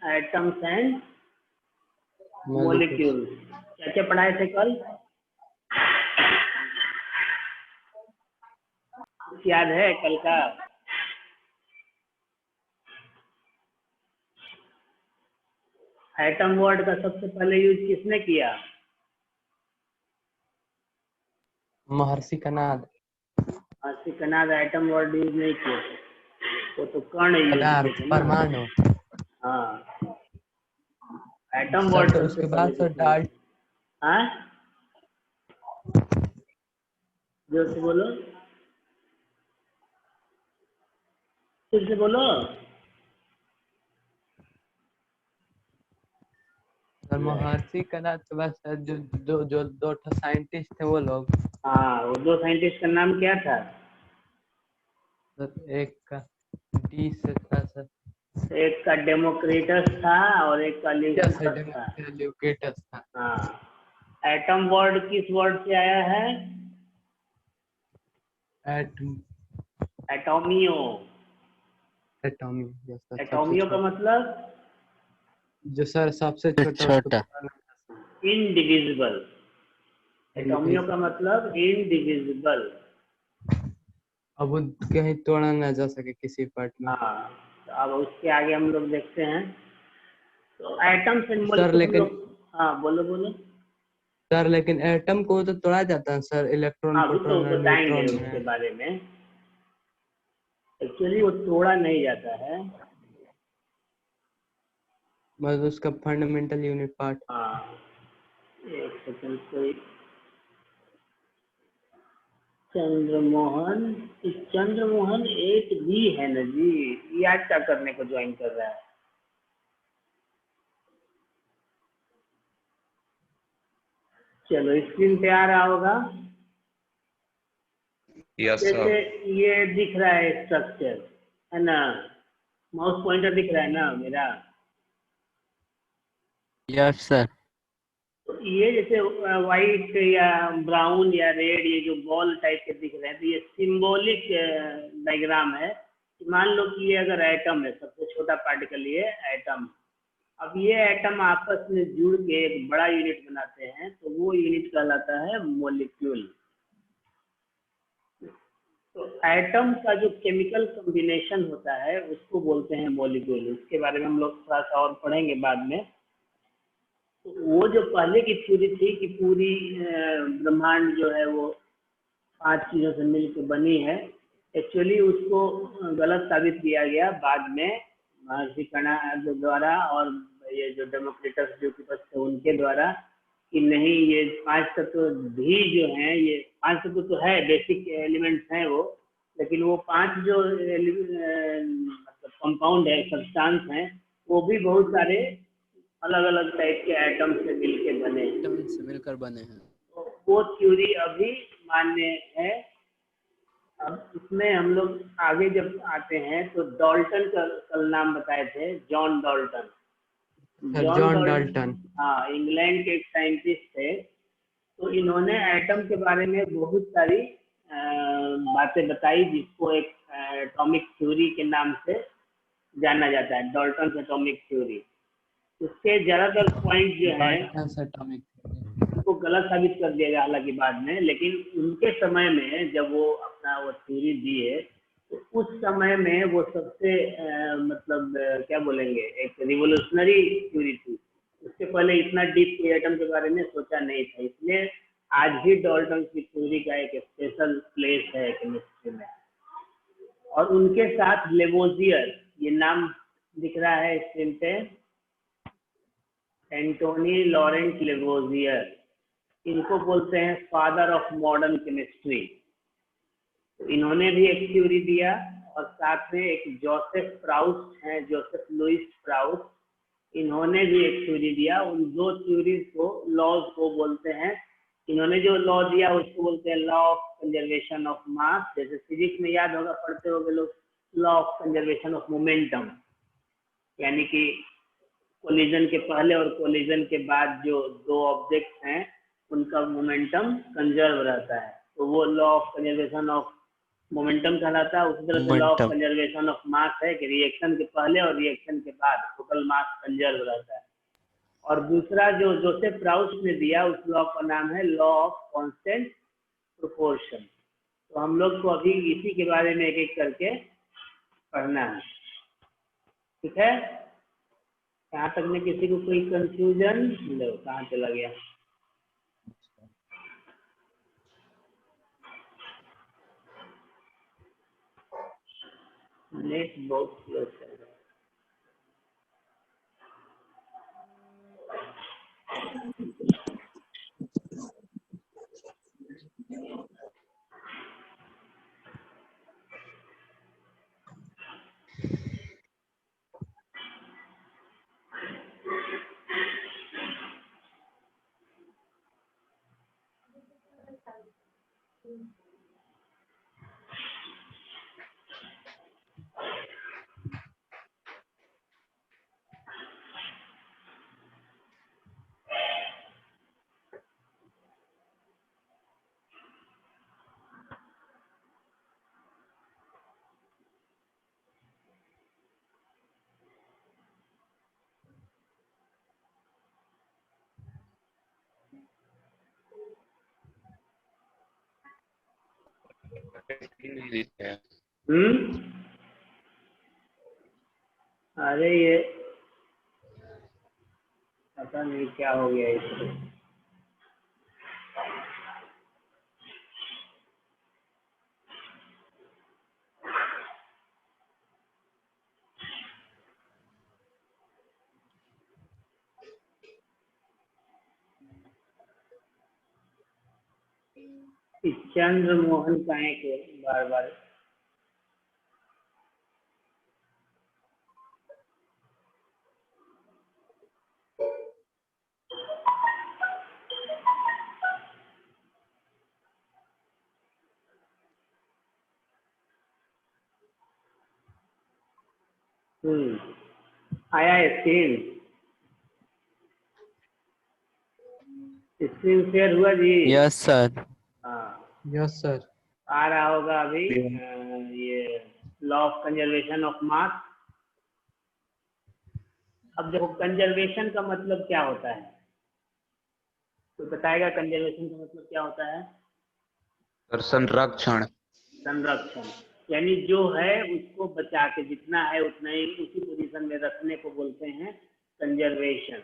Atoms and molecules. क्या क्या पढ़ाए थे कल? याद है कल का? एटम वर्ड का सबसे पहले यूज किसने किया? महर्षि कनाद। महर्षि कनाद एटम वर्ड यूज नहीं किए, वो तो कर्ण यूज किए पदार्थ, थे ना। परमाणु। हाँ, एटम वर्ड तो सबसे उसके पहले बाद सर किसने? हाँ, जोर से बोलो, फिर से बोलो। महर्षि कनाद के बाद सर जो दो साइंटिस्ट थे वो लोग। हाँ, वो दो साइंटिस्ट का नाम क्या था? सर एक का डी से था सर। एक का डेमोक्रिटस था और एक का ल्यूसिफस था। ल्यूकेटस था। हाँ, एटम वर्ड किस वर्ड से आया है? एटम, एटोमियो। एटॉमी। एटोमियो का मतलब जो सर सबसे छोटा। इनडिविजिबल। एटोमियो का मतलब इनडिविजिबल। अब वो कहीं तोड़ा ना जा सके किसी पार्ट में। हाँ, तो अब उसके आगे हम लोग देखते हैं। तो एटम्स एंड सर मॉलिक्यूल हम लेकिन लोग, हाँ बोलो बोलो। सर लेकिन एटम को तो तोड़ा जाता है सर, इलेक्ट्रॉन, हाँ, अभी तो प्रोटॉन और बताएंगे न्यूट्रॉन उसके में। बारे में। एक्चुअली वो तोड़ा नहीं जाता है। बस उसका फंडामेंटल यूनिट पार्ट। हाँ, एक सेकंड कोई चंद्रमोहन, चंद्रमोहन एक भी है ना जी, ये आज क्या करने को ज्वाइन कर रहा है? चलो स्क्रीन पे आ रहा होगा। यस जैसे सर। ये दिख रहा है स्ट्रक्चर, है ना? माउस पॉइंटर दिख रहा है ना मेरा? Yes sir. तो ये जैसे व्हाइट या ब्राउन या रेड, ये जो बॉल टाइप के दिख रहे हैं, तो ये सिंबॉलिक डायग्राम है। मान लो कि ये अगर एटम है, सबसे छोटा पार्टिकल ये एटम। अब ये एटम आपस में जुड़ के एक बड़ा यूनिट बनाते हैं, तो वो यूनिट कहलाता है मॉलिक्यूल। तो एटम का जो केमिकल कॉम्बिनेशन होता है उसको बोलते हैं मॉलिक्यूल। इसके बारे में हम लोग थोड़ा सा और पढ़ेंगे बाद में। तो वो जो पहले की थ्योरी थी कि पूरी ब्रह्मांड जो है वो 5 चीजों से मिलकर बनी है, एक्चुअली उसको गलत साबित किया गया बाद में महर्षि कणाद द्वारा और ये जो डेमोक्रिटस ल्यूसिफस थे उनके द्वारा, कि नहीं ये 5 तत्व भी जो हैं, ये 5 तत्व तो है, बेसिक एलिमेंट्स हैं वो, लेकिन वो 5 जो मतलब कंपाउंड है, सब्सटेंस हैं, वो भी बहुत सारे अलग अलग टाइप के एटम से मिलकर बने हैं। तो वो थ्योरी अभी मान्य है। अब इसमें हम लोग आगे जब आते हैं तो डॉल्टन का कल नाम बताए थे, जॉन डॉल्टन। John Dalton. हाँ, इंग्लैंड के एक साइंटिस्ट थे। तो इन्होंने एटम के बारे में बहुत सारी बातें बताई, जिसको एक एटॉमिक थ्योरी के नाम से जाना जाता है, डॉल्टन एटॉमिक थ्योरी। उसके ज्यादातर पॉइंट जो है उनको गलत साबित कर दिया गया हालांकि बाद में, लेकिन उनके समय में जब वो अपना वो थ्योरी दिए, तो उस समय में वो सबसे मतलब क्या बोलेंगे, एक रिवोल्यूशनरी थ्योरी थी। उससे पहले इतना डीप एटम के बारे में सोचा नहीं था, इसलिए आज भी डॉल्टन की थ्योरी का एक स्पेशल प्लेस है केमिस्ट्री में। और उनके साथ लेवोजियर, ये नाम दिख रहा है स्क्रीन पे, एंटोनी लॉरेंट लेवोजियर, इनको बोलते हैं फादर ऑफ मॉडर्न केमिस्ट्री। तो इन्होंने भी एक थ्योरी दिया, और साथ में एक जोसेफ प्राउस्ट हैं, जोसेफ लुइस प्राउस्ट, इन्होंने भी एक थ्योरी दिया। उन दो थ्योरीज को, लॉज को बोलते हैं, इन्होंने जो लॉ दिया उसको बोलते हैं लॉ ऑफ कंजर्वेशन ऑफ मास। जैसे फिजिक्स में याद होगा, पढ़ते होंगे लोग, law of conservation of momentum, यानी कि कोलिजन के पहले और कोलिजन के बाद जो दो ऑब्जेक्ट्स हैं उनका मोमेंटम कंजर्व रहता है। तो वो law of conservation of momentum कहलाता है। उसी तरह से law of momentum. Conservation of मास है कि रिएक्शन के पहले और रिएक्शन के बाद टोटल मास कंजर्व रहता है। और दूसरा जो जोसेफ प्राउस्ट ने दिया उस लॉ का नाम है लॉ ऑफ कांस्टेंट प्रोपोर्शन। तो हम लोग को अभी इसी के बारे में एक एक करके पढ़ना है, ठीक है। यहाँ तक में किसी को कोई कंफ्यूजन? लो कहाँ चला गया? नेट बहुत स्लो चल रहा है। अरे ये पता नहीं क्या हो गया इसको। चंद्र मोहन काहे के बार बार आया है स्क्रीन? स्क्रीन शेयर हुआ जी? Yes sir. हाँ यस सर। आ रहा होगा अभी। ये law of conservation of mass. अब देखो कंजर्वेशन का मतलब क्या होता है, तो बताएगा कंजर्वेशन का मतलब क्या होता है? संरक्षण। संरक्षण, यानी जो है उसको बचा के, जितना है उतना ही उसी पोजीशन में रखने को बोलते हैं कंजर्वेशन।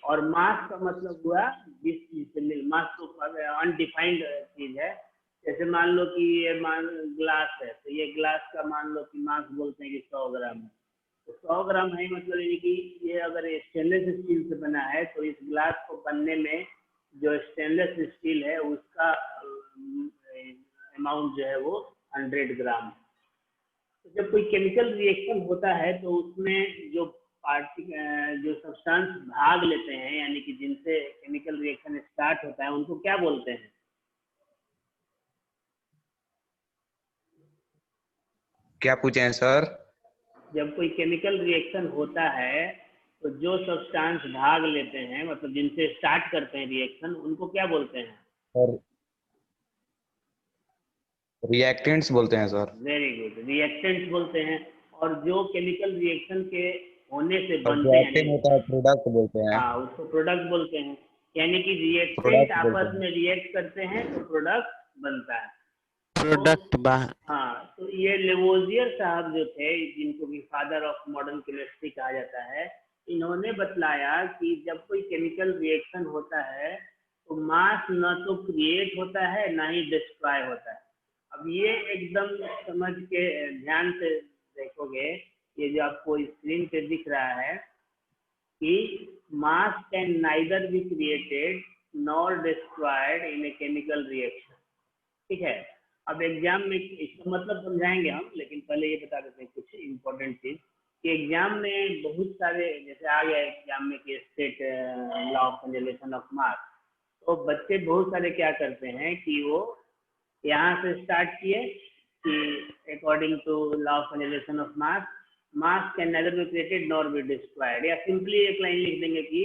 और मास का मतलब हुआ जिस चीज से मिल, मास तो अनडिफाइंड चीज है। जैसे मान लो कि ये ग्लास है, तो ये ग्लास का मान लो कि मास बोलते हैं कि 100 ग्राम है। तो 100 ग्राम है मतलब यानी कि ये अगर स्टेनलेस स्टील से बना है तो इस ग्लास को बनने में जो स्टेनलेस स्टील है उसका अमाउंट जो है वो 100 ग्राम। तो जब कोई केमिकल रिएक्शन होता है तो उसमें जो जो सब्सटेंस भाग लेते हैं, यानी कि जिनसे केमिकल रिएक्शन स्टार्ट होता है, उनको क्या बोलते हैं? क्या पूछे हैं सर? जब कोई केमिकल रिएक्शन होता है तो जो सब्सटेंस भाग लेते हैं, मतलब जिनसे स्टार्ट करते हैं रिएक्शन, उनको क्या बोलते हैं? और रिएक्टेंट्स बोलते हैं सर। वेरी गुड, रिएक्टेंट्स बोलते हैं। और जो केमिकल रिएक्शन के होने से और बनते जो हैं, एक्टिव होता है प्रोडक्ट बोलते हैं। हाँ, उसको प्रोडक्ट बोलते हैं। यानी कि रिएक्टेंट प्रोडक्ट बोलते आपस हैं। में रिएक्ट करते हैं तो प्रोडक्ट बनता है। प्रोडक्ट हाँ, तो ये लेवोजियर साहब जो थे, जिनको भी फादर ऑफ मॉडर्न केमिस्ट्री कहा जाता है, इन्होंने बतलाया कि जब कोई केमिकल रिएक्शन होता है तो मास न तो क्रिएट होता है ना ही डिस्ट्रॉय होता है। अब ये एकदम समझ के ध्यान से देखोगे, ये जो आपको स्क्रीन पे दिख रहा है कि mass can neither be created nor destroyed in a chemical reaction, ठीक है। अब एग्जाम में इसका मतलब समझाएंगे हम, लेकिन पहले ये बता देते हैं कुछ इम्पोर्टेंट चीज कि एग्जाम में बहुत सारे, जैसे आ गया एग्जाम में कि state law of conservation of मास, तो बच्चे बहुत सारे क्या करते हैं कि वो यहाँ से स्टार्ट किए कि according to law of conservation of mass, mass can neither be created nor be destroyed, या सिंपली एक लाइन लिख देंगे कि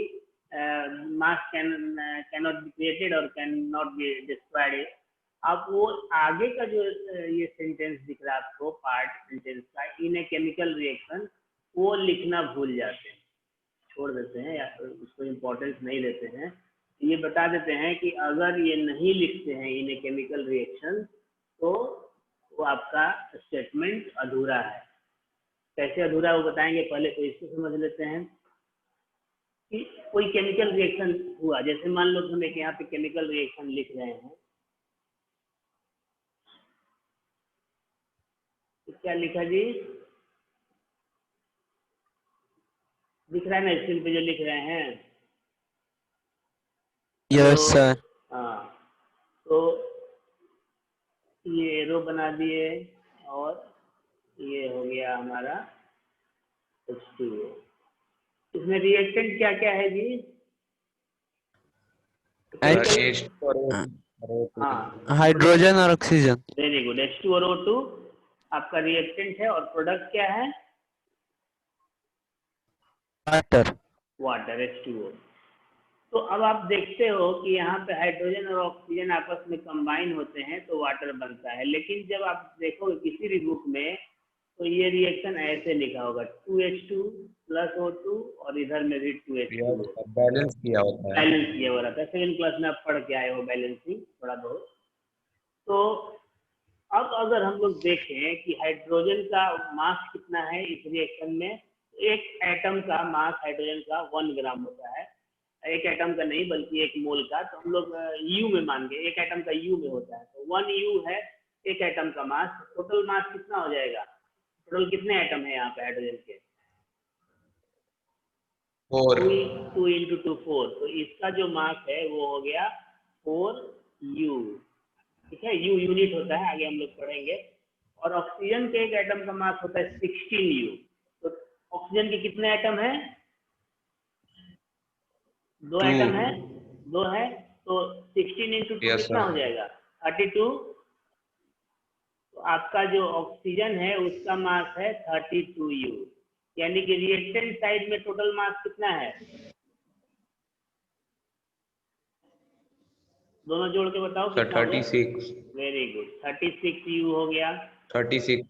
mass can not be created और कैन नॉट बी डिस्ट्रॉयड आप वो आगे का जो ये सेंटेंस दिख रहा है आपको पार्ट सेंटेंस का, इन ए केमिकल रिएक्शन, वो लिखना भूल जाते हैं, छोड़ देते हैं या उसको इम्पोर्टेंस नहीं देते हैं। ये बता देते हैं कि अगर ये नहीं लिखते हैं इन ए केमिकल रिएक्शन तो वो आपका स्टेटमेंट अधूरा है। कैसे अधूरा वो बताएंगे, पहले तो इसको समझ लेते हैं कि कोई केमिकल रिएक्शन हुआ, जैसे मान लो हम एक यहाँ पे केमिकल रिएक्शन लिख रहे हैं, तो क्या लिखा जी, दिख रहा है ना स्क्रीन पे जो लिख रहे हैं? Yes sir. हाँ, तो ये एरो बना दिए और ये हो गया हमारा H2O। इसमें रिएक्टेंट क्या क्या है जी? हाँ, हाइड्रोजन और ऑक्सीजन। Very good. H2 और O2 आपका रिएक्टेंट है और प्रोडक्ट क्या है? वाटर। Water, H2O। तो अब आप देखते हो कि यहाँ पे हाइड्रोजन और ऑक्सीजन आपस में कंबाइन होते हैं तो वाटर बनता है, लेकिन जब आप देखोगे किसी भी बुक में तो ये रिएक्शन ऐसे लिखा होगा 2H2 + O2 और इधर में भी 2H2। बैलेंस किया होता है, बैलेंस किया हुआ रहता है। सेकेंड क्लास में आप पढ़ के आए हो बैलेंसिंग थोड़ा बहुत। तो अब अगर हम लोग देखें कि हाइड्रोजन का मास कितना है इस रिएक्शन में, एक एटम का मास हाइड्रोजन का 1 ग्राम होता है, एक एटम का नहीं बल्कि एक मोल का, तो हम लोग यू में मान गए, एक एटम का यू में होता है, तो 1 यू है एक एटम का मास। टोटल मास कितना हो जाएगा? टोटल कितने एटम है यहाँ पे हाइड्रोजन के? 4। 2 × 2 4, तो इसका जो मास है वो हो गया 4 यू। ठीक है, यू यूनिट होता है, आगे हम लोग पढ़ेंगे। और ऑक्सीजन के एक एटम का मास होता है 16 यू। तो ऑक्सीजन के कितने एटम है? 2 एटम है, 2 है, तो 16 × 2 Yes, कितना sir. हो जाएगा? 32। तो आपका जो ऑक्सीजन है उसका मास है 32 यू, यानी कि रिएक्टेंट साइड में टोटल मास कितना है? दोनों जोड़ के बताओ सर कितना हो गया? 36। वेरी गुड, 36 यू हो गया। 36।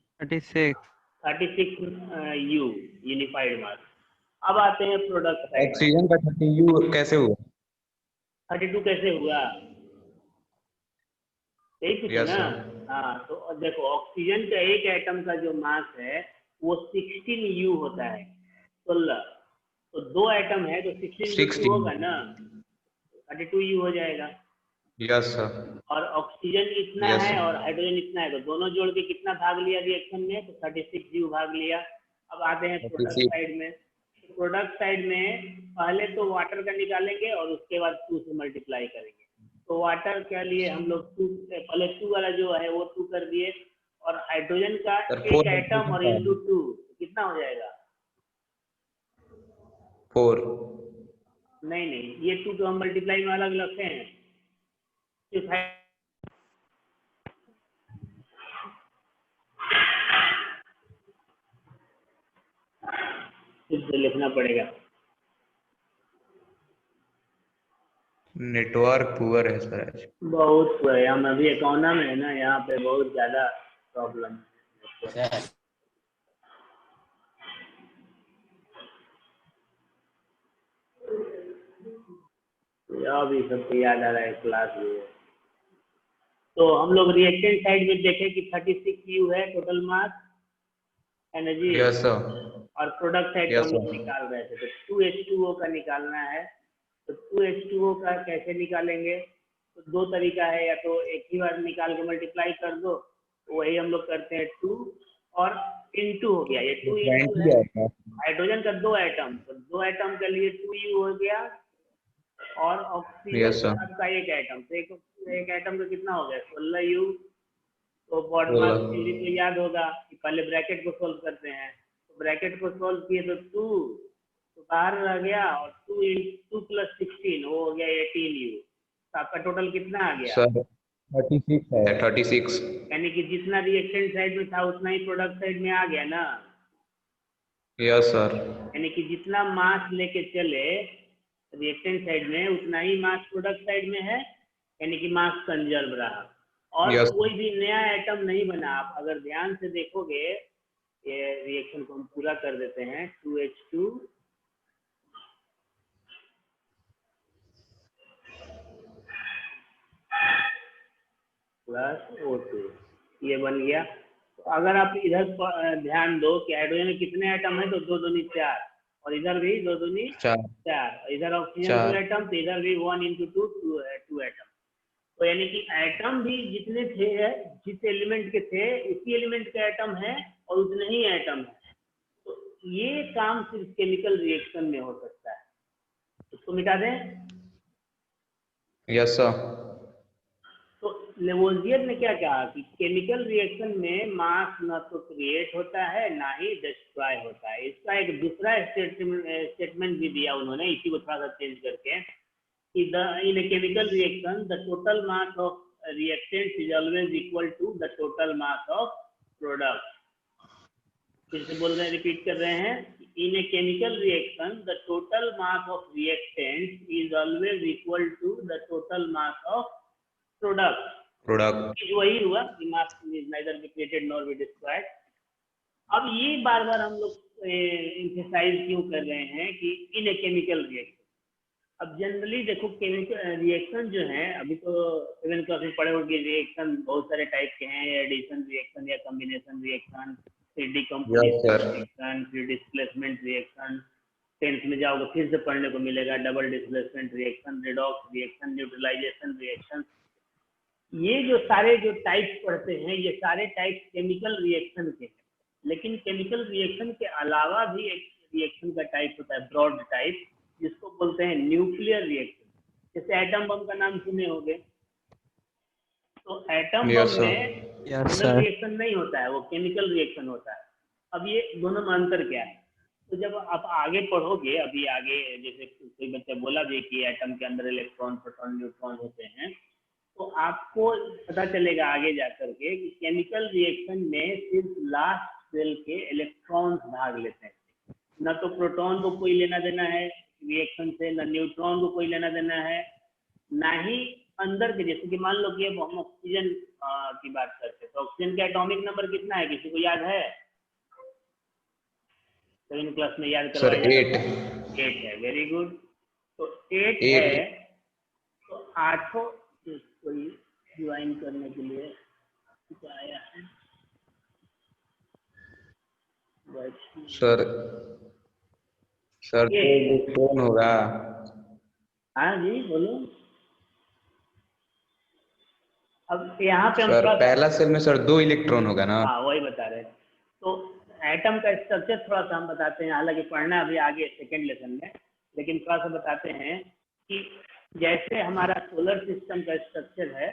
36 यू यूनिफाइड मास। अब आते हैं प्रोडक्ट साइड। ऑक्सीजन का 30 यू कैसे हुआ? 32 कैसे हुआ? यही पूछे Yes, ना? sir. हाँ, तो देखो ऑक्सीजन का एक एटम का जो मास है वो 16 यू होता है, 16। तो 2 एटम है तो 16 × 2 होगा ना, 32 यू हो जाएगा। Yes sir. और ऑक्सीजन इतना Yes, है sir. और हाइड्रोजन इतना है, तो दोनों जोड़ के कितना भाग लिया रिएक्शन में? तो 36 यू भाग लिया। अब आते हैं प्रोडक्ट 36. साइड में। प्रोडक्ट साइड में पहले तो वाटर का निकालेंगे और उसके बाद 2 से मल्टीप्लाई करेंगे। तो वाटर के लिए हम लोग 2, पहले 2 वाला जो है वो 2 कर दिए, और हाइड्रोजन का सर, एक 4 एटम और इंटू 2 कितना हो जाएगा? 4। नहीं नहीं, ये 2 तो हम मल्टीप्लाई में अलग रखते हैं। सिर्फ लिखना पड़ेगा। नेटवर्क पुअर है सर आज। बहुत है, हम अभी इकोनॉमी में है ना, यहाँ पे बहुत ज्यादा प्रॉब्लम है। अभी सबको याद आ रहा है क्लास में। तो हम लोग रिएक्टेंट साइड में देखें कि 36 यू है total mass energy. Yes sir. और प्रोडक्ट साइड Yes, हम लोग sir. निकाल रहे थे, तो 2H2O का निकालना है। तो 2H2O का कैसे निकालेंगे? तो 2 तरीका है, या तो एक ही बार निकाल के मल्टीप्लाई कर दो, तो वही हम लोग करते हैं 2 और इंटू हो गया, ये 2 इंटू है हाइड्रोजन का 2 एटम, तो 2 एटम के लिए 2U हो गया, और ऑक्सीजन Yes, sir. का एक एटम, तो एक एटम का कितना हो गया? 16 U। तो बॉड मास थ्योरी तो याद होगा कि पहले ब्रैकेट को सोल्व करते हैं, तो ब्रैकेट को सोल्व किए तो 2 तो बाहर रह गया, और 2 + 16 वो हो गया 18 U। तो आपका टोटल कितना आ गया? सर 36 है। 36। यानी कि जितना रिएक्टेंट साइड में था उतना ही प्रोडक्ट साइड में आ गया ना। Yes sir. यानी कि जितना मास लेके चले रिएक्टेंट साइड में उतना ही मास प्रोडक्ट साइड में है, यानी कि मास कंजर्व रहा। और Yes. कोई भी नया एटम नहीं बना। आप अगर ध्यान से देखोगे, ये रिएक्शन को हम पूरा कर देते हैं। 2H2 प्लस O2, ये बन गया। तो अगर आप इधर ध्यान दो कि हाइड्रोजन में कितने एटम है, तो 2 दूनी 4, और इधर भी 2 दूनी 4 4, इधर ऑक्सीजन 2 4 एटम, तो इधर भी 1 into 2 2 एटम। तो यानी कि एटम भी जितने थे, जिस एलिमेंट के थे उसी एलिमेंट के एटम है और उतने ही एटम है। तो ये काम सिर्फ केमिकल रिएक्शन में हो सकता है। इसको मिटा दें। Yes sir. तो लेवोजियर ने क्या कहा कि केमिकल रिएक्शन में मास न तो क्रिएट होता है ना ही डिस्ट्रॉय होता है। इसका एक दूसरा स्टेटमेंट भी दिया उन्होंने, इसी को थोड़ा सा चेंज करके, कि in a chemical reaction the total mass of reactant is always equal to the total mass of product। फिर से बोल रहे हैं, रिपीट कर रहे हैं। in a chemical reaction the total mass of reactant is always equal to the total mass of product। वही हुआ कि mass is neither be created nor be destroyed। अब ये बार बार हम लोग emphasize क्यों कर रहे हैं कि in a chemical reaction। अब जनरली देखो केमिकल रिएक्शन जो है, अभी तो 7th क्लास में पढ़े होंगे, रिएक्शन बहुत सारे टाइप के हैं, एडिशन रिएक्शन या कॉम्बिनेशन रिएक्शन, फिर डिकम्पोजिशन रिएक्शन, फिर डिस्प्लेसमेंट रिएक्शन। 10th में जाओगे फिर से पढ़ने को मिलेगा, double displacement reaction, redox reaction, neutralisation reaction. ये जो सारे जो टाइप्स पढ़ते हैं, ये सारे टाइप्स केमिकल रिएक्शन के हैं। लेकिन केमिकल रिएक्शन के अलावा भी एक रिएक्शन का टाइप होता है, ब्रॉड टाइप, जिसको बोलते हैं न्यूक्लियर रिएक्शन। जैसे एटम बम का नाम सुने होंगे। तो एटम बम में रिएक्शन नहीं होता है, वो केमिकल रिएक्शन होता है। अब ये दोनों में अंतर क्या है? तो जब आप आगे पढ़ोगे, अभी आगे जैसे कोई बच्चा बोला भी कि एटम के अंदर इलेक्ट्रॉन, प्रोटॉन, न्यूट्रॉन होते हैं, तो आपको पता चलेगा आगे जाकर के कि केमिकल रिएक्शन में सिर्फ लास्ट सेल के इलेक्ट्रॉन्स भाग लेते हैं। न तो प्रोटॉन को कोई लेना देना है रिएक्शन से, न न्यूट्रॉन को कोई लेना देना है, ना ही अंदर के। जैसे कि मान लो कि अब हम ऑक्सीजन की बात करते हैं, तो ऑक्सीजन का एटॉमिक नंबर कितना है, किसी को याद है? 7th क्लास में याद करवाया जाता है। 8 है, वेरी गुड। तो 8 है, तो 8 कोई ज्वाइन करने के लिए आया है सर। तो इलेक्ट्रॉन होगा। हाँ जी बोलो। अब यहाँ पे हम सर पहला सेल में सर 2 इलेक्ट्रॉन होगा ना? हाँ वही बता रहे हैं। तो एटम का स्ट्रक्चर थोड़ा सा हम बताते हैं, हालांकि पढ़ना अभी आगे सेकेंड लेसन में, लेकिन थोड़ा सा बताते हैं कि जैसे हमारा सोलर सिस्टम का स्ट्रक्चर है,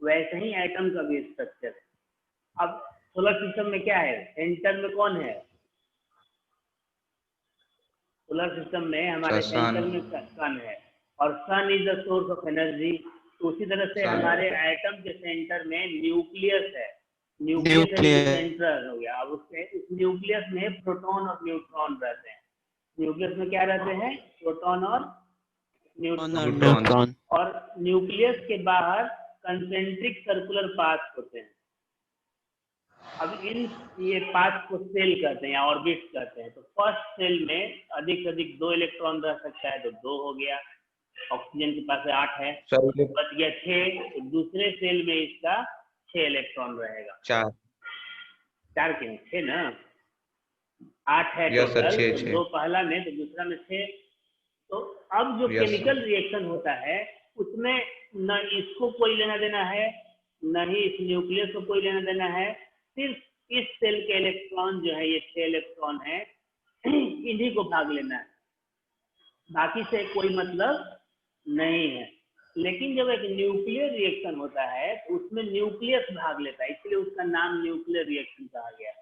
वैसे ही एटम का भी स्ट्रक्चर है। अब सोलर सिस्टम में क्या है, सेंटर में कौन है? सोलर सिस्टम में हमारे सेंटर में सन है, और sun is the source of energy. तो उसी तरह से हमारे एटम के सेंटर में न्यूक्लियस है, न्यूक्लियस सेंटर हो गया। अब उसके उस न्यूक्लियस में प्रोटॉन और न्यूट्रॉन रहते हैं। न्यूक्लियस में क्या रहते हैं? प्रोटॉन और न्यूट्रॉन। और न्यूक्लियस के बाहर कंसेंट्रिक सर्कुलर पाथ होते हैं। अब ये पाथ को सेल कहते हैं या ऑर्बिट कहते हैं। तो फर्स्ट सेल में अधिक से अधिक 2 इलेक्ट्रॉन रह सकता है, तो 2 हो गया। ऑक्सीजन के पास 8 है, बच गया 6। तो दूसरे सेल में इसका 6 इलेक्ट्रॉन रहेगा। 4 के 6 ना, 8 है टोटल। तो 2 पहला में, तो दूसरा में 6। तो अब जो केमिकल रिएक्शन होता है उसमें न इसको कोई लेना देना है, न ही इस न्यूक्लियस को कोई लेना देना है। सिर्फ इस सेल के इलेक्ट्रॉन जो है, ये 6 इलेक्ट्रॉन है, इन्हीं को भाग लेना है, बाकी से कोई मतलब नहीं है। लेकिन जब एक न्यूक्लियर रिएक्शन होता है तो उसमें न्यूक्लियस भाग लेता है, इसलिए उसका नाम न्यूक्लियर रिएक्शन कहा गया है।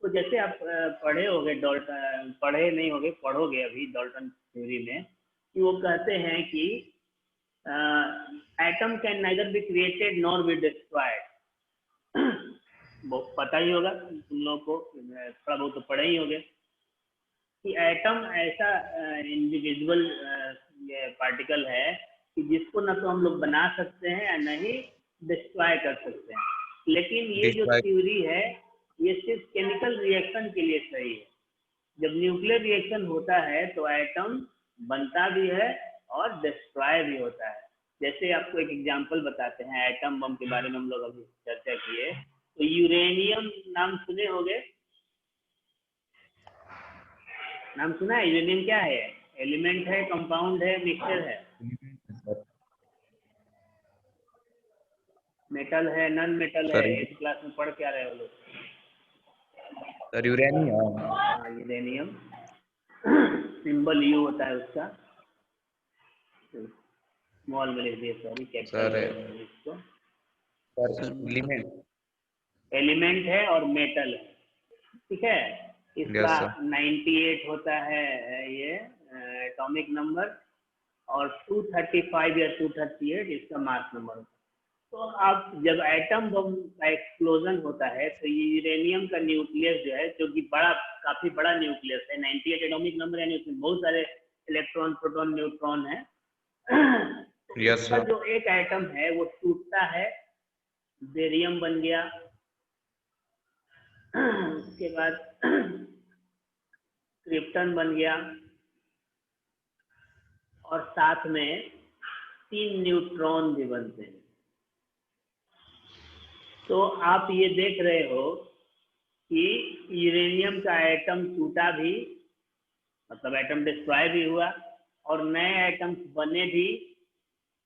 तो जैसे आप पढ़े होंगे डाल्टन, पढ़े नहीं होंगे, पढ़ोगे अभी डाल्टन थ्योरी में, कि वो कहते हैं कि atom can neither be created nor be destroyed. वो पता ही होगा तुम लोगों को, थोड़ा बहुत तो पढ़े ही होंगे कि एटम ऐसा इंडिविजुअल पार्टिकल है कि जिसको न तो हम लोग बना सकते हैं, न ही डिस्ट्रॉय कर सकते हैं। लेकिन ये जो Destroy- थ्योरी है ये सिर्फ केमिकल रिएक्शन के लिए सही है। जब न्यूक्लियर रिएक्शन होता है तो एटम बनता भी है और डिस्ट्रॉय भी होता है। जैसे आपको एक एग्जांपल बताते हैं, एटम बम के बारे में हम लोग अभी चर्चा किए, तो यूरेनियम नाम सुने होंगे, नाम सुना है? यूरेनियम क्या है? एलिमेंट है, कंपाउंड है, मिक्सचर है, मेटल है, नॉन मेटल है? सर एट क्लास में पढ़ क्या रहे हो लोग? Sir uranium. हाँ, यूरेनियम सिंबल यू होता है उसका, स्मॉल में लिख दिए, सॉरी, सर कैपिटल इसको। Sir element. एलिमेंट है और मेटल है, ठीक है। इसका Yes, sir. 98 होता है ये एटॉमिक नंबर, और 235 या 238 इसका मास नंबर। तो अब जब एटम बम का एक्सप्लोजन होता है तो ये यूरेनियम का न्यूक्लियस जो है, जो कि काफी बड़ा न्यूक्लियस है, 98 एटॉमिक नंबर, यानी उसमें बहुत सारे इलेक्ट्रॉन, प्रोटॉन, न्यूट्रॉन है। तो Yes, उसका sir. जो एक एटम है वो टूटता है, बेरियम बन गया। उसके बाद क्रिप्टन बन गया, और साथ में 3 न्यूट्रॉन भी बनते हैं। तो आप ये देख रहे हो कि यूरेनियम का एटम टूटा भी, मतलब एटम डिस्ट्रॉय भी हुआ, और नए एटम्स बने भी।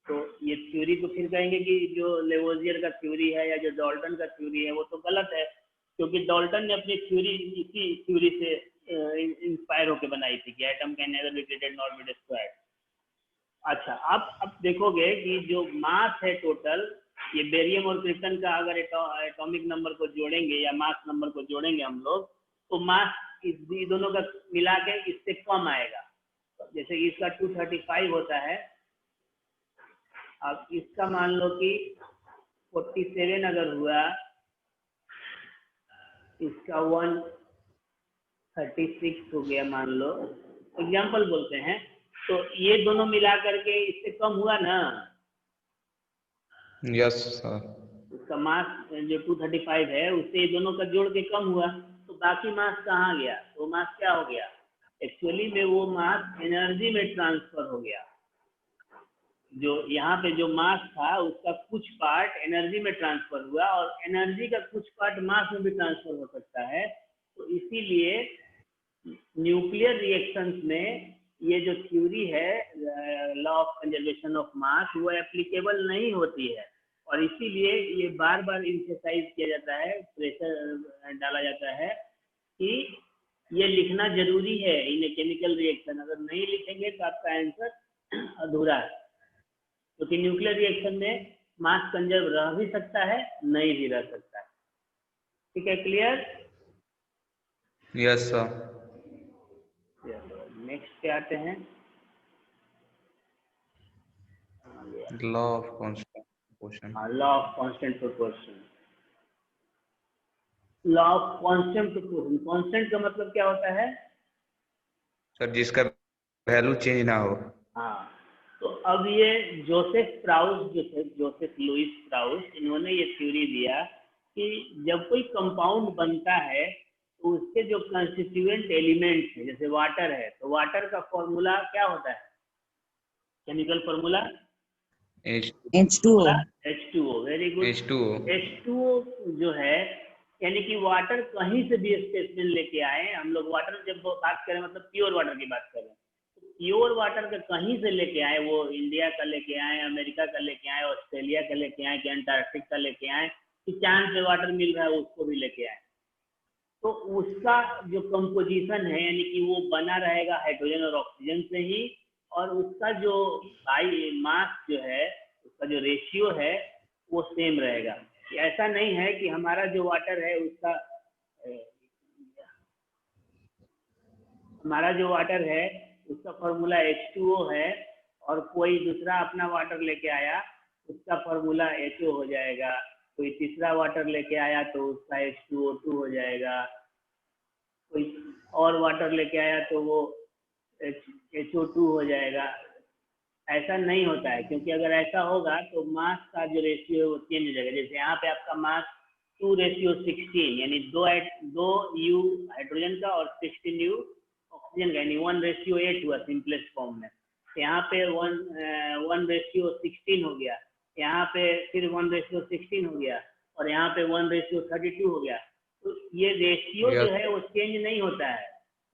तो ये थ्योरी को फिर कहेंगे कि जो लेवोजियर का थ्योरी है या जो डाल्टन का थ्योरी है वो तो गलत है, क्योंकि डाल्टन ने अपनी थ्योरी इसी थ्योरी से इंस्पायर होकर बनाई थी कि atom can never be created not be destroyed. अच्छा, अब देखोगे कि जो मास है टोटल, ये बेरियम और क्रिप्टन का अगर एटॉमिक नंबर को जोड़ेंगे या मास नंबर को जोड़ेंगे हम लोग, तो मास इस दोनों का मिला के इससे कम आएगा। जैसे इसका 235 होता है, अब इसका मान लो कि 47 अगर हुआ, इसका 136 हो गया, मान लो एग्जाम्पल बोलते हैं, तो ये दोनों मिला करके इससे कम हुआ ना। Yes sir. उसका मास जो 235 है उससे ये दोनों का जोड़ के कम हुआ, तो बाकी मास कहाँ गया? तो मास क्या हो गया? एक्चुअली में वो मास एनर्जी में ट्रांसफर हो गया। जो यहाँ पे जो मास था उसका कुछ पार्ट एनर्जी में ट्रांसफर हुआ, और एनर्जी का कुछ पार्ट मास में भी ट्रांसफर हो सकता है। तो इसीलिए न्यूक्लियर रिएक्शंस में ये जो थ्योरी है लॉ ऑफ कंजर्वेशन ऑफ मास, वो एप्लीकेबल नहीं होती है, और इसीलिए ये बार बार इम्फेसाइज किया जाता है, प्रेशर डाला जाता है कि ये लिखना जरूरी है इन केमिकल रिएक्शन। अगर नहीं लिखेंगे तो आपका आंसर अधूरा है, क्योंकि न्यूक्लियर रिएक्शन में मास कंजर्व रह भी सकता है, नहीं भी रह सकता है। ठीक है, क्लियर? Yes sir. नेक्स्ट पे आते हैं, law of constant proportion. Law of constant proportion. Law of constant proportion, constant का मतलब क्या होता है? सर जिसका वैल्यू चेंज ना हो। हाँ, तो अब ये जोसेफ प्राउस जो थे, जोसेफ लुइस प्राउस, इन्होंने ये थ्योरी दिया कि जब कोई कंपाउंड बनता है तो उसके जो कंस्टिट्यूएंट एलिमेंट्स हैं, जैसे वाटर है, तो वाटर का फॉर्मूला क्या होता है? Chemical formula H2O. H2O। Very good. H2O। H2O जो है, यानी कि वाटर कहीं से भी स्टेटमेंट लेके आए हम लोग, वाटर जब बात करें मतलब प्योर वाटर की बात करें, प्योर वाटर का कहीं से लेके आए, वो इंडिया का लेके आए, अमेरिका का लेके आए, ऑस्ट्रेलिया का लेके आए, कि अंटार्कटिक का लेके आए, कि चांद पे वाटर मिल रहा है उसको भी लेके आए, तो उसका जो कंपोजिशन है, यानी कि वो बना रहेगा हाइड्रोजन और ऑक्सीजन से ही, और उसका जो मास जो है, उसका जो रेशियो है वो सेम रहेगा। ऐसा नहीं है कि हमारा जो वाटर है उसका फॉर्मूला H2O है, और कोई दूसरा अपना वाटर लेके आया उसका फॉर्मूला HO हो जाएगा, कोई तीसरा वाटर लेके आया तो उसका H2O2 हो जाएगा, कोई और वाटर लेके आया तो वो HO2 हो जाएगा। ऐसा नहीं होता है, क्योंकि अगर ऐसा होगा तो मास का जो रेशियो है वो चेंज हो जाएगा। जैसे यहाँ पे आपका मास 2:16 यानी दो यू हाइड्रोजन का और 16 यू ऑक्सीजन का, यानी 1:8 हुआ सिंपलेस्ट फॉर्म में। यहाँ पे 1:16 हो गया, यहाँ पे फिर 1:16 हो गया, और यहाँ पे 1:32 हो गया। तो ये रेशियो जो है वो चेंज नहीं होता है,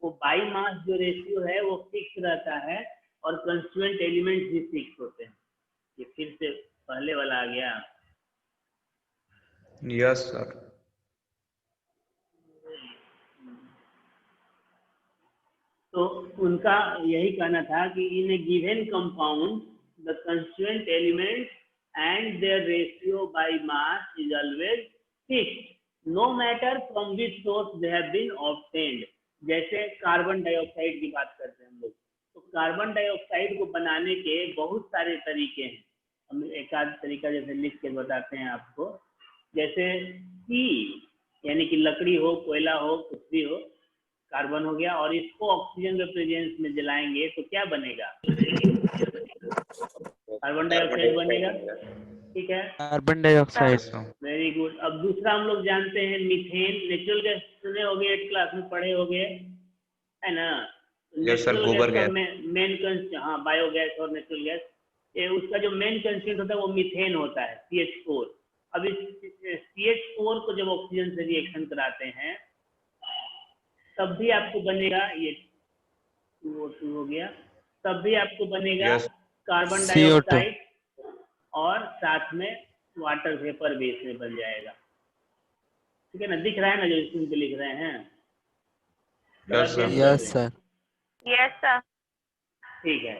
वो बाई मास जो रेशियो है वो फिक्स रहता है, और कंस्टिट्यूएंट एलिमेंट्स भी फिक्स होते हैं। ये फिर से पहले वाला आ गया। Yes sir. तो उनका यही कहना था कि in a given compound the constituent element and their ratio by mass is always fixed no matter from which source they have been obtained. जैसे कार्बन डाइऑक्साइड की बात करते हैं हम लोग, तो कार्बन डाइऑक्साइड को बनाने के बहुत सारे तरीके हैं। हम एक आध तरीका जैसे लिख के बताते हैं आपको। जैसे सी यानी कि लकड़ी हो, कोयला हो, कुछ भी हो, कार्बन हो गया, और इसको ऑक्सीजन के प्रेजेंस में जलाएंगे तो क्या बनेगा? कार्बन डाइऑक्साइड बनेगा। ठीक है, कार्बन डाइऑक्साइड। Very good. अब दूसरा हम लोग जानते हैं मीथेन। नेचुरल गैस सुने होंगे, 8 क्लास में पढ़े होंगे, है ना? यस सर, गोबर गैस। मेन कंस्टिट्यूएंट, हाँ, बायोगैस और नेचुरल गैस, ये उसका जो मेन कंस्टिट्यूएंट होता है वो मीथेन होता है, CH4। अब इस CH4 को जब ऑक्सीजन से रिएक्शन कराते हैं तब भी आपको बनेगा, ये 2O2 हो गया, तब भी आपको बनेगा कार्बन डाइऑक्साइड, और साथ में वाटर वेपर भी इसमें बन जाएगा। ठीक है ना? दिख रहा है ना जो स्क्रीन पे लिख रहे हैं? Yes sir. Yes sir. ठीक है,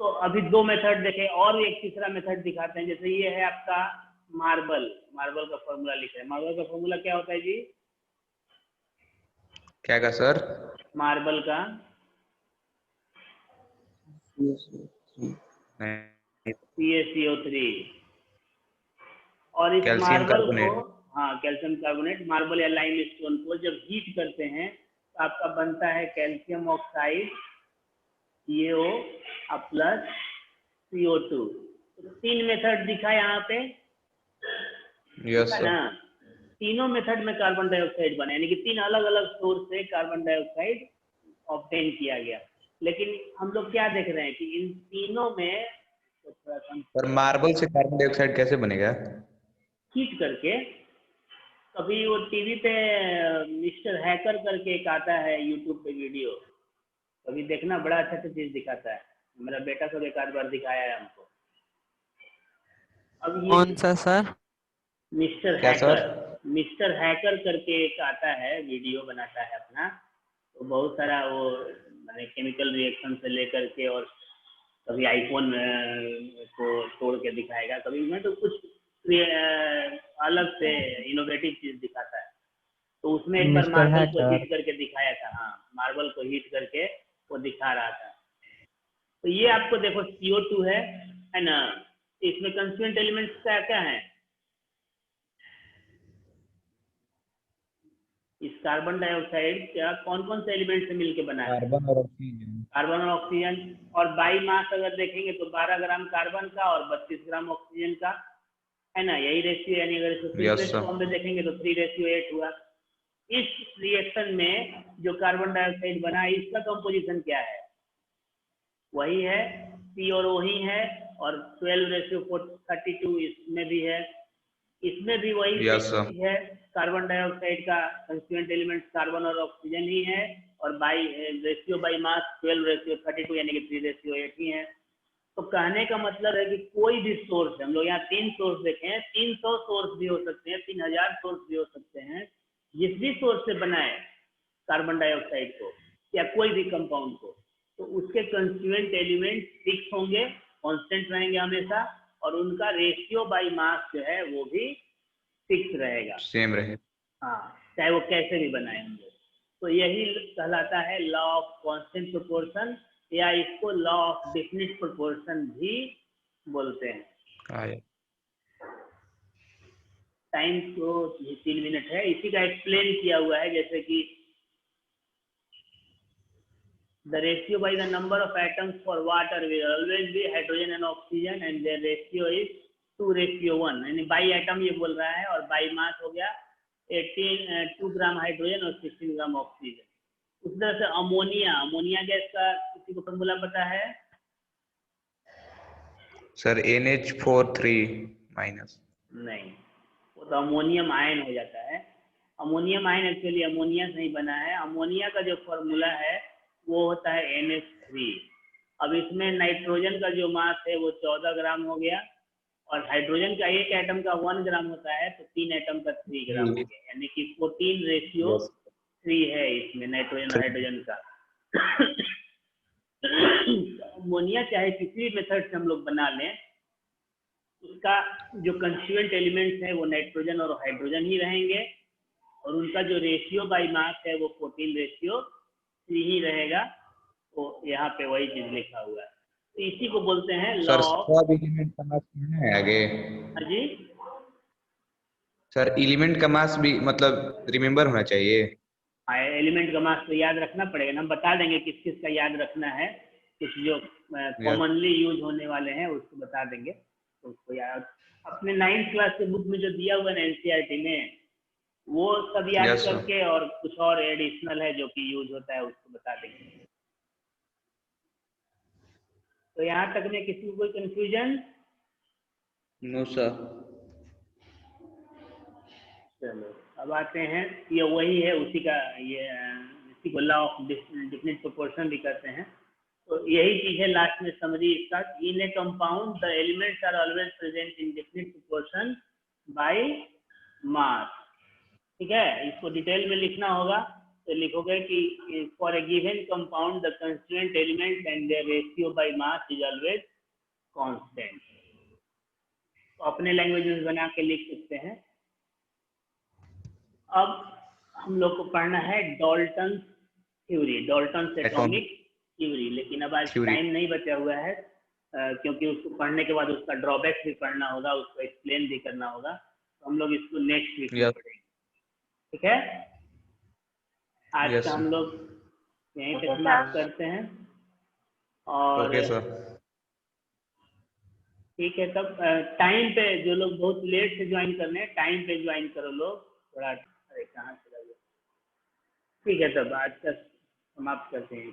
तो अभी 2 मेथड देखें, और एक तीसरा मेथड दिखाते हैं। जैसे ये है आपका मार्बल का फॉर्मूला लिख रहे हैं। मार्बल का फॉर्मूला क्या होता है जी? क्या का सर? मार्बल का CaCO3। और इस मार्बल को, हाँ, कैल्शियम कार्बोनेट, मार्बल या लाइमस्टोन को जब हीट करते हैं तो आपका बनता है calcium oxide, CaO plus CO2। तो 3 मेथड दिखा यहाँ पे, यस है ना? तीनों मेथड में कार्बन डाइऑक्साइड बने, यानी कि 3 अलग अलग सोर्स से कार्बन डाइऑक्साइड ऑब्टेन किया गया। लेकिन हम लोग क्या देख रहे हैं कि इन तीनों में तो थोड़ा पर मार्बल से कार्बन डाइऑक्साइड कैसे बनेगा? हीट करके। कभी वो टीवी पे मिस्टर हैकर करके एक आता है यूट्यूब पे वीडियो, कभी देखना, बड़ा अच्छा चीज दिखाता है। मेरा बेटा को एक आध बार दिखाया है हमको। अब ये कौन सा सर? मिस्टर हैकर करके एक आता है, वीडियो बनाता है अपना, तो बहुत सारा वो मैंने केमिकल रिएक्शन से लेकर के, और कभी आईफोन को तोड़ के दिखाएगा, कभी में तो कुछ अलग से इनोवेटिव चीज दिखाता है। तो उसमें एक बार मार्बल को हीट करके दिखाया था। हाँ, मार्बल को हीट करके वो दिखा रहा था। तो ये आपको देखो CO2 है ना? इसमें कंस्टिट्यूएंट एलिमेंट्स क्या क्या है? इस कार्बन डाइऑक्साइड का कौन कौन से एलिमेंट से मिलकर बना है? कार्बन और ऑक्सीजन। कार्बन और ऑक्सीजन। और बाई मास अगर देखेंगे तो 12 ग्राम कार्बन का और 32 ग्राम ऑक्सीजन का, है ना? यही रेशियो, यानी अगर इसको सिंपलेस्ट फॉर्म में देखेंगे तो 3:8 हुआ। इस रिएक्शन में जो कार्बन डाइऑक्साइड बना है, इसका कंपोजिशन क्या है? वही है, C और O ही है, और 12:32 इसमें भी है, इसमें भी वही है। कार्बन डाइऑक्साइड का कंस्टिट्यूएंट एलिमेंट्स कार्बन और ऑक्सीजन ही है, और बाई रेशियो बाई मास 12:32 यानी कि 3:8 ही है। तो कहने का मतलब है कि कोई भी सोर्स, हम लोग यहाँ 3 सोर्स देखे हैं, 300 सोर्स भी हो सकते हैं, 3000 सोर्स भी हो सकते हैं। जिस भी सोर्स से बनाए कार्बन डाइऑक्साइड को या कोई भी कंपाउंड को, तो उसके कंस्टिट्यूएंट एलिमेंट फिक्स होंगे, कांस्टेंट रहेंगे हमेशा, और उनका रेशियो बाई मास जो है वो भी फिक्स रहेगा, सेम रहे। हाँ, चाहे वो कैसे भी बनाए होंगे। तो यही कहलाता है लॉ ऑफ कांस्टेंट प्रोपोर्शन, या इसको लॉ ऑफ डेफिनिट प्रोपोर्शन भी बोलते हैं। टाइम तो 3 मिनट है, इसी का एक्सप्लेन किया हुआ है। जैसे कि The ratio by the number of atoms for water will always be hydrogen and oxygen, and their ratio is 2:1. यानी बाई एटम ये बोल रहा है, और बाई मास हो गया 2 ग्राम हाइड्रोजन और 16 ग्राम ऑक्सीजन। उस तरह से अमोनिया गैस का किसी को फॉर्मूला पता है? Sir NH4 minus. नहीं, वो तो अमोनियम आयन हो जाता है। अमोनियम आयन एक्चुअली अमोनिया से ही बना है। अमोनिया का जो फॉर्मूला है वो होता है NH3। अब इसमें नाइट्रोजन का जो मास है वो 14 ग्राम हो गया, और हाइड्रोजन का एक एटम का 1 ग्राम होता है, तो 3 एटम का 3 ग्राम हो गया, यानी कि 14:3 है इसमें नाइट्रोजन और हाइड्रोजन का। अमोनिया चाहे किसी भी मेथड से हम लोग बना लें, उसका जो कंस्टिट्यूएंट एलिमेंट्स है वो नाइट्रोजन और हाइड्रोजन ही रहेंगे, और उनका जो रेशियो बाई मास है वो 14:3 ही रहेगा। तो यहाँ पे वही चीज लिखा हुआ है, तो इसी को बोलते हैं लॉ सर ऑफ। सब एलिमेंट का मास है आगे। हाँ जी सर एलिमेंट का मास भी मतलब रिमेम्बर होना चाहिए। हाँ, एलिमेंट का मास तो याद रखना पड़ेगा ना, हम बता देंगे किस किस का याद रखना है। कुछ जो कॉमनली यूज होने वाले हैं उसको बता देंगे, तो उसको याद अपने 9th क्लास के बुक में जो दिया हुआ है NCERT में, वो सब याद Yes, sir. करके, और कुछ और एडिशनल है जो कि यूज होता है उसको बता देंगे। तो यहाँ तक में किसी को कोई कंफ्यूजन? No sir. चलो अब आते हैं, ये वही है उसी का, ये इसी को लॉ ऑफ डेफिनिट प्रोपोर्शन भी कहते हैं। तो यही चीज है लास्ट में समरी इसका। In a compound the elements are always present in definite proportion by mass. ठीक है, इसको डिटेल में लिखना होगा, तो लिखोगे कि for a given compound the constituent element and their ratio by mass is always constant. तो अपने लैंग्वेज में बना के लिख सकते हैं। अब हम लोग को पढ़ना है Dalton theory, Dalton atomic theory, लेकिन अब आज टाइम नहीं बचा हुआ है, क्योंकि उसको पढ़ने के बाद उसका ड्रॉबैक भी पढ़ना होगा, उसको एक्सप्लेन भी करना होगा, तो हम लोग इसको नेक्स्ट वीक में पढ़ेंगे। ठीक है, आज का हम लोग यहीं पे समाप्त करते हैं। और ओके सर, ठीक है, तब टाइम पे जो लोग बहुत लेट से ज्वाइन करने हैं, टाइम पे ज्वाइन करो लोग थोड़ा। अरे कहाँ चला गया? ठीक है, तब आज का समाप्त करते हैं।